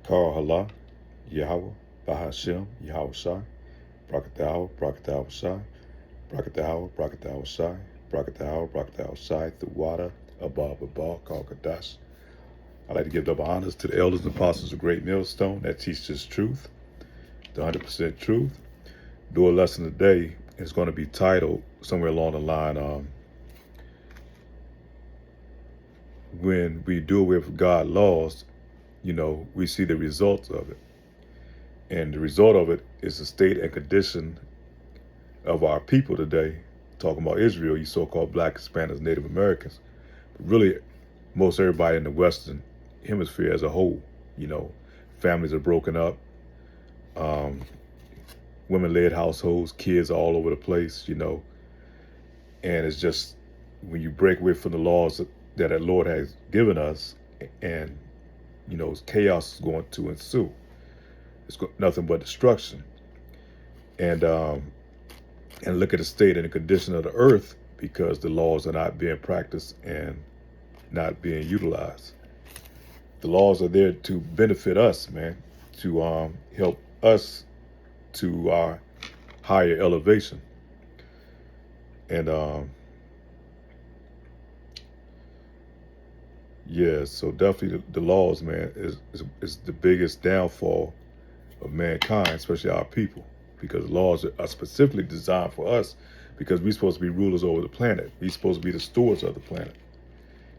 Kar Hala, Yahweh, Bahashem, Yahweh Shai, Brakatawa, Brakatawa Shai, Brakatawa, Brakatawa Shai, Brakatawa, Brakatawa Shai, Thuwada, Abba, Abba, Kalkadash. I'd like to give double honors to the elders and apostles of Great Millstone that teach this truth, the 100% truth. Do a lesson today is going to be titled somewhere along the line, when we do away with God laws, we see the results of it. And the result of it is the state and condition of our people today, talking about Israel, you so-called Black, Hispanics, Native Americans, but really most everybody in the Western Hemisphere as a whole. Families are broken up, um, women-led households, kids all over the place, and it's just when you break away from the laws that the Lord has given us, and chaos is going to ensue. It's nothing but destruction. And look at the state and the condition of the earth because the laws are not being practiced and not being utilized. The laws are there to benefit us, man, to help us to our higher elevation. And yeah, so definitely the laws, man, is the biggest downfall of mankind, especially our people, because laws are specifically designed for us because we're supposed to be rulers over the planet. We're supposed to be the stewards of the planet.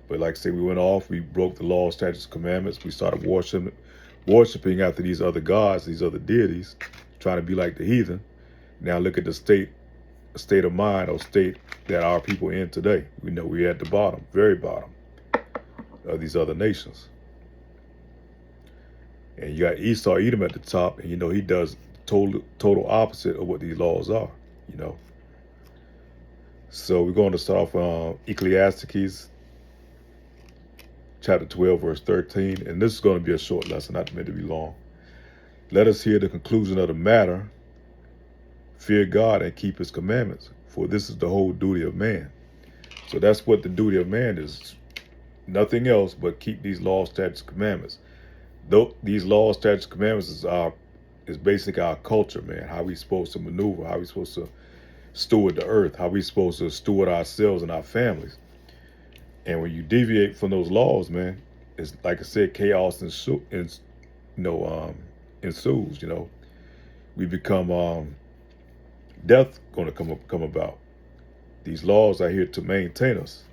But like I say, we went off, we broke the law, statutes, commandments. We started worshiping after these other gods, these other deities, trying to be like the heathen. Now look at the state of mind or state that our people in today. We know we're at the bottom, very bottom of these other nations. And you got Esau, Edom at the top, and he does total opposite of what these laws are. So we're going to start off on Ecclesiastes chapter 12, verse 13. And this is going to be a short lesson, not meant to be long. Let us hear the conclusion of the matter. Fear God and keep his commandments, for this is the whole duty of man. So that's what the duty of man is. Nothing else but keep these laws, statutes, commandments. Though these laws, statutes, commandments is basically our culture, man. How we supposed to maneuver, how we supposed to steward the earth, how we supposed to steward ourselves and our families. And when you deviate from those laws, man, it's like I said, chaos ensues. We become death going to come about. These laws are here to maintain us.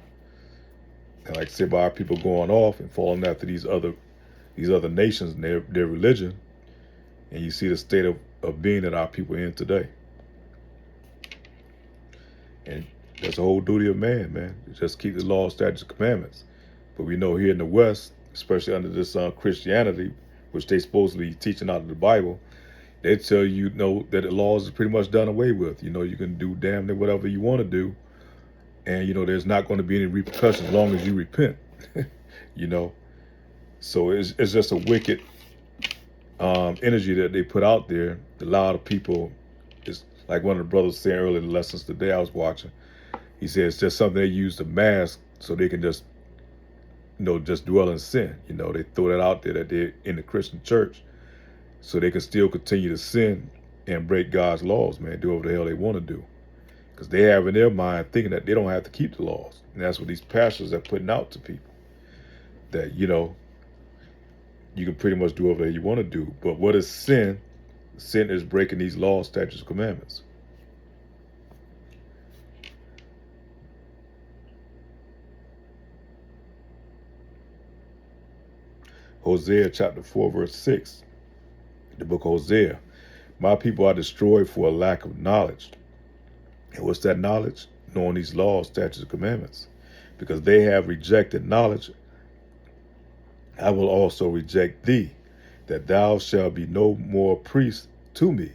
And like I said, by our people going off and falling after these other nations and their religion, and you see the state of being that our people are in today. And that's the whole duty of man. Just keep the law, statutes, commandments. But we know here in the West, especially under this Christianity, which they supposedly teaching out of the Bible, they tell you, that the laws is pretty much done away with. You can do damn near whatever you want to do. And, there's not going to be any repercussions as long as you repent, So it's just a wicked energy that they put out there. A lot of people, it's like one of the brothers saying earlier in the lessons today I was watching. He said it's just something they use to mask so they can just dwell in sin. They throw that out there that they're in the Christian church so they can still continue to sin and break God's laws, man, do whatever the hell they want to do. Because they have in their mind thinking that they don't have to keep the laws. And that's what these pastors are putting out to people. That, you can pretty much do whatever you want to do. But what is sin? Sin is breaking these laws, statutes, commandments. Hosea chapter 4, verse 6. The book of Hosea. My people are destroyed for a lack of knowledge. And what's that knowledge? Knowing these laws, statutes, and commandments. Because they have rejected knowledge, I will also reject thee, that thou shalt be no more priest to me,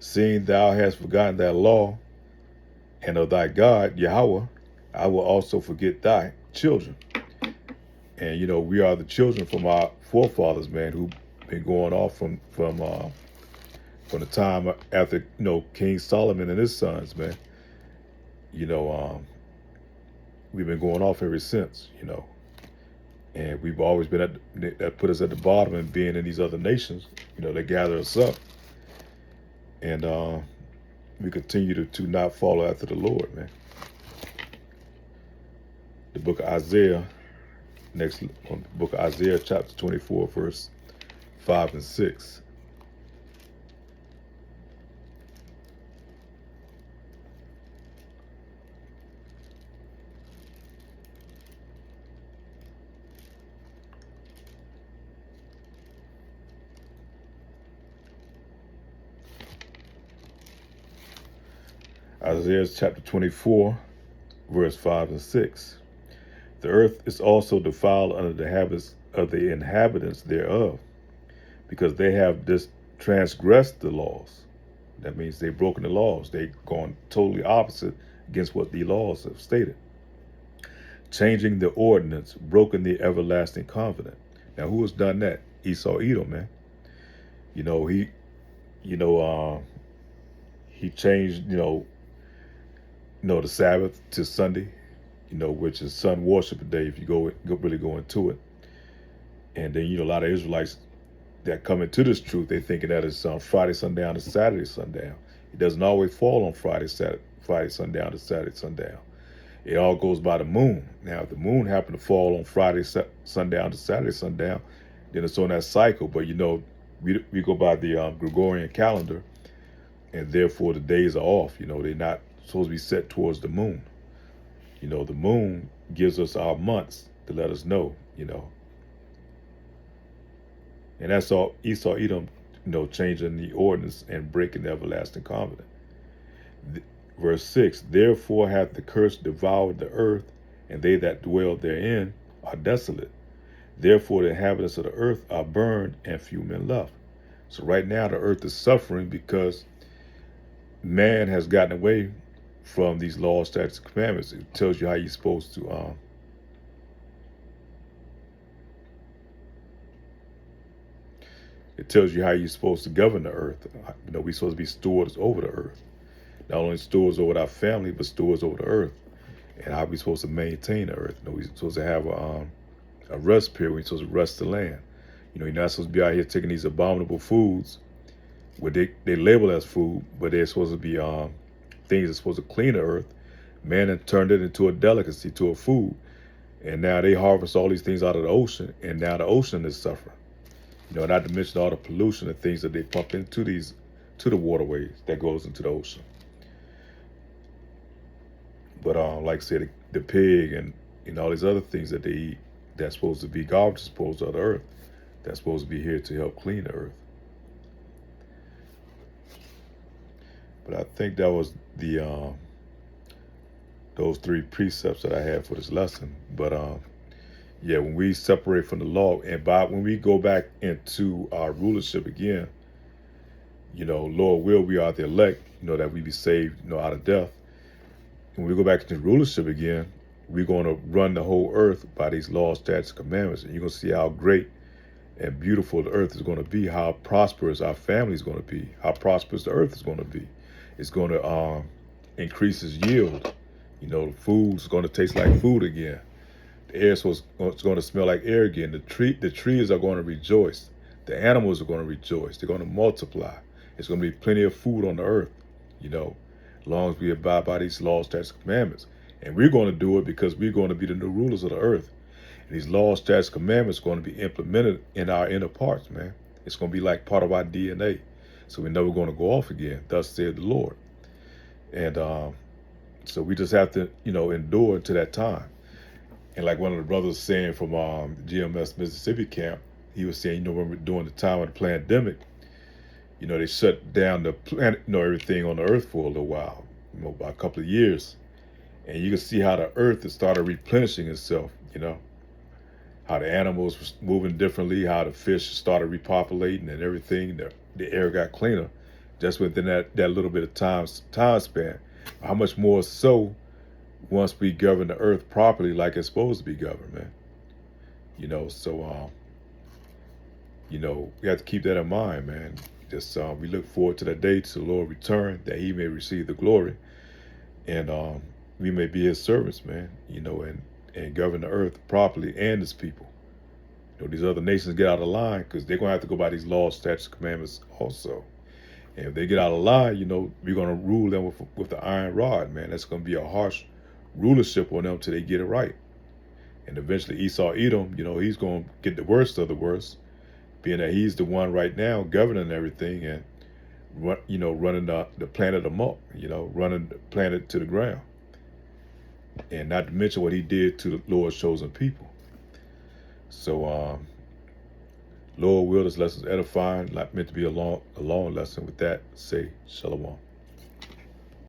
seeing thou hast forgotten thy law, and of thy God, Yahweh, I will also forget thy children. And, we are the children from our forefathers, man, who've been going off from the time after, King Solomon and his sons, man. We've been going off ever since, And we've always been that put us at the bottom, and being in these other nations, they gather us up. And we continue to not follow after the Lord, man. The book of Isaiah, next on the book of Isaiah, chapter 24, verse 5 and 6. Isaiah chapter 24, verse 5 and 6. The earth is also defiled under the habits of the inhabitants thereof, because they have transgressed the laws. That means they've broken the laws. They've gone totally opposite against what the laws have stated. Changing the ordinance, broken the everlasting covenant. Now, who has done that? Esau, Edom, man. He changed, the Sabbath to Sunday, which is sun worship day if you really go into it. And then, a lot of Israelites that come into this truth, they thinking that it's Friday sundown to Saturday sundown. It doesn't always fall on Friday sundown to Saturday sundown. It all goes by the moon. Now, if the moon happened to fall on Friday sundown to Saturday sundown, then it's on that cycle. But we go by the Gregorian calendar, and therefore the days are off. They're not supposed to be set towards the moon. The moon gives us our months to let us know. And that's all Esau, Edom, changing the ordinance and breaking the everlasting covenant. Verse 6, therefore hath the curse devoured the earth, and they that dwell therein are desolate. Therefore the inhabitants of the earth are burned, and few men left. So right now the earth is suffering because man has gotten away from these laws, statutes, and commandments. It tells you how you're supposed to It tells you how you're supposed to govern the earth. We're supposed to be stewards over the earth. Not only stewards over our family, but stewards over the earth. And how we're supposed to maintain the earth. We're supposed to have a rest period. We're supposed to rest the land. You're not supposed to be out here taking these abominable foods where they label as food, but they're supposed to be things that's supposed to clean the earth. Man had turned it into a delicacy, to a food. And now they harvest all these things out of the ocean, and now the ocean is suffering. Not to mention all the pollution and things that they pump into the waterways that goes into the ocean. But like I said, the pig and all these other things that they eat, that's supposed to be garbage disposed of the earth. That's supposed to be here to help clean the earth. But I think that was those three precepts that I had for this lesson. But when we separate from the law, and when we go back into our rulership again, Lord will, we are the elect, that we be saved, out of death. When we go back into rulership again, we're going to run the whole earth by these laws, statutes, and commandments. And you're going to see how great and beautiful the earth is going to be, how prosperous our family is going to be, how prosperous the earth is going to be. It's going to increase its yield. The food's going to taste like food again. The air is going to smell like air again. The trees are going to rejoice. The animals are going to rejoice. They're going to multiply. There's going to be plenty of food on the earth, as long as we abide by these laws, statutes, and commandments. And we're going to do it because we're going to be the new rulers of the earth. And these laws, statutes, and commandments are going to be implemented in our inner parts, man. It's going to be like part of our DNA. So we're never going to go off again. Thus said the Lord. And so we just have to, endure to that time. And like one of the brothers saying from GMS Mississippi camp, he was saying, during the time of the pandemic, they shut down the planet, everything on the earth for a little while, about a couple of years. And you can see how the earth has started replenishing itself, how the animals was moving differently, how the fish started repopulating and everything. The air got cleaner just within that little bit of time span. How much more so once we govern the earth properly like it's supposed to be governed, man. So we have to keep that in mind, man. Just we look forward to that day, to the Lord return, that he may receive the glory, and we may be his servants, man, and govern the earth properly and his people. These other nations get out of line, because they're going to have to go by these laws, statutes, commandments also. And if they get out of line, we're going to rule them with the iron rod, man. That's going to be a harsh rulership on them till they get it right. And eventually Esau Edom, he's going to get the worst of the worst, being that he's the one right now governing everything and, running the planet amok, running the planet to the ground. And not to mention what he did to the Lord's chosen people. So, Lord will, this lesson is edifying, not meant to be a long lesson. With that, say shalom.